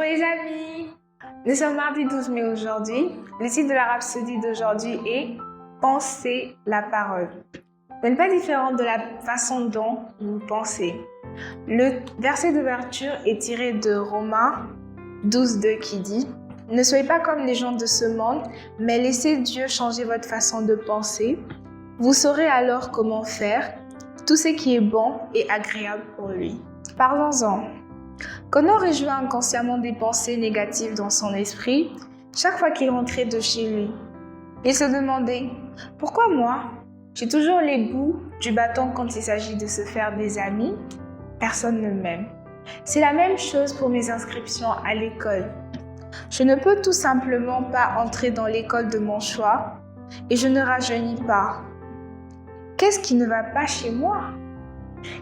les amis, nous sommes mardi 12 mai aujourd'hui. Le titre de la rhapsodie d'aujourd'hui est « Pensez la parole ». Ce n'est pas différent de la façon dont vous pensez. Le verset d'ouverture est tiré de Romains 12:2 qui dit « Ne soyez pas comme les gens de ce monde, mais laissez Dieu changer votre façon de penser. Vous saurez alors comment faire tout ce qui est bon et agréable pour lui. » Parlons-en. Connor rejouait inconsciemment des pensées négatives dans son esprit chaque fois qu'il rentrait de chez lui. Il se demandait « Pourquoi moi ? J'ai toujours les bouts du bâton quand il s'agit de se faire des amis. Personne ne m'aime. C'est la même chose pour mes inscriptions à l'école. Je ne peux tout simplement pas entrer dans l'école de mon choix et je ne rajeunis pas. Qu'est-ce qui ne va pas chez moi ?»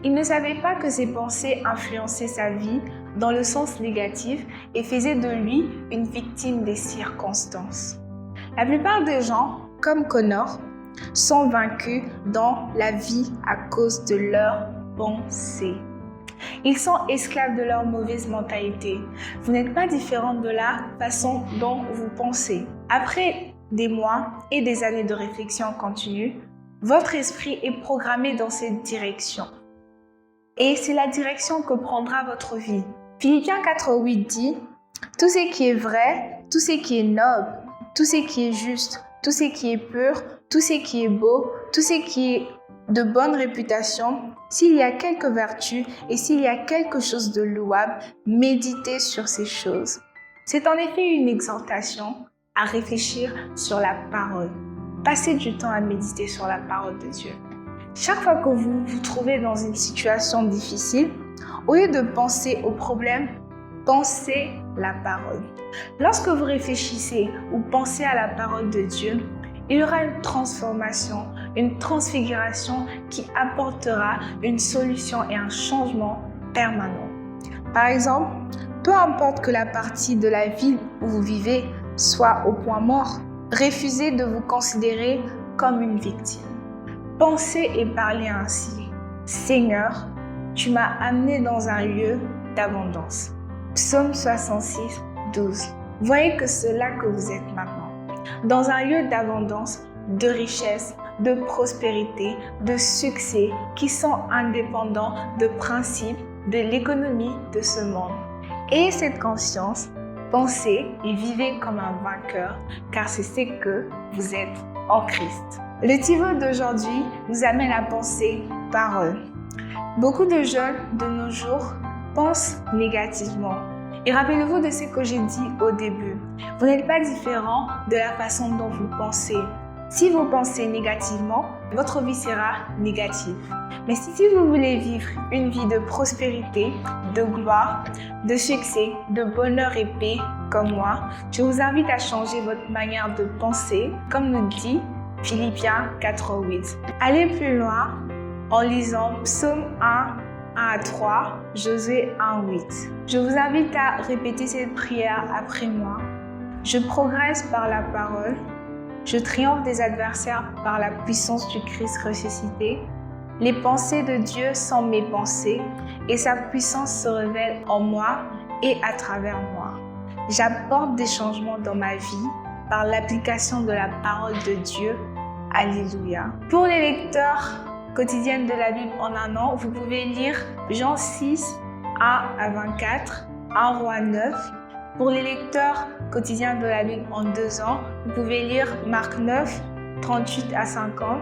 Il ne savait pas que ses pensées influençaient sa vie dans le sens négatif et faisaient de lui une victime des circonstances. La plupart des gens, comme Connor, sont vaincus dans la vie à cause de leurs pensées. Ils sont esclaves de leur mauvaise mentalité. Vous n'êtes pas différent de la façon dont vous pensez. Après des mois et des années de réflexion continue, votre esprit est programmé dans cette direction. Et c'est la direction que prendra votre vie. Philippiens 4:8 dit « Tout ce qui est vrai, tout ce qui est noble, tout ce qui est juste, tout ce qui est pur, tout ce qui est beau, tout ce qui est de bonne réputation, s'il y a quelque vertu et s'il y a quelque chose de louable, méditez sur ces choses. » C'est en effet une exhortation à réfléchir sur la parole. Passez du temps à méditer sur la parole de Dieu. Chaque fois que vous vous trouvez dans une situation difficile, au lieu de penser au problème, pensez la parole. Lorsque vous réfléchissez ou pensez à la parole de Dieu, il y aura une transformation, une transfiguration qui apportera une solution et un changement permanent. Par exemple, peu importe que la partie de la ville où vous vivez soit au point mort, refusez de vous considérer comme une victime. Pensez et parlez ainsi. Seigneur, tu m'as amené dans un lieu d'abondance. Psaume 66:12. Voyez que c'est là que vous êtes maintenant. Dans un lieu d'abondance, de richesse, de prospérité, de succès qui sont indépendants de principes de l'économie de ce monde. Ayez cette conscience, pensez et vivez comme un vainqueur, car c'est ce que vous êtes en Christ. Le Tivot d'aujourd'hui nous amène à penser parole. Beaucoup de jeunes de nos jours pensent négativement. Et rappelez-vous de ce que j'ai dit au début. Vous n'êtes pas différent de la façon dont vous pensez. Si vous pensez négativement, votre vie sera négative. Mais si vous voulez vivre une vie de prospérité, de gloire, de succès, de bonheur et paix comme moi, je vous invite à changer votre manière de penser, comme nous dit Philippiens 4:8. Allez plus loin en lisant Psaume 1:1-3, Josué 1:8. Je vous invite à répéter cette prière après moi. Je progresse par la parole. Je triomphe des adversaires par la puissance du Christ ressuscité. Les pensées de Dieu sont mes pensées et sa puissance se révèle en moi et à travers moi. J'apporte des changements dans ma vie par l'application de la parole de Dieu. Alléluia. Pour les lecteurs quotidiens de la Bible en un an, vous pouvez lire Jean 6:1-24, 1 Roi 9. Pour les lecteurs quotidiens de la Bible en 2 ans, vous pouvez lire Marc 9, 38-50,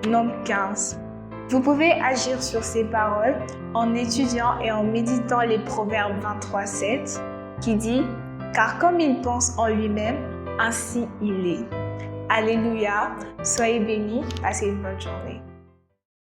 Nombre 15. Vous pouvez agir sur ces paroles en étudiant et en méditant les Proverbes 23:7 qui dit « Car comme il pense en lui-même, ainsi il est ». Alléluia, soyez bénis, passez une bonne journée.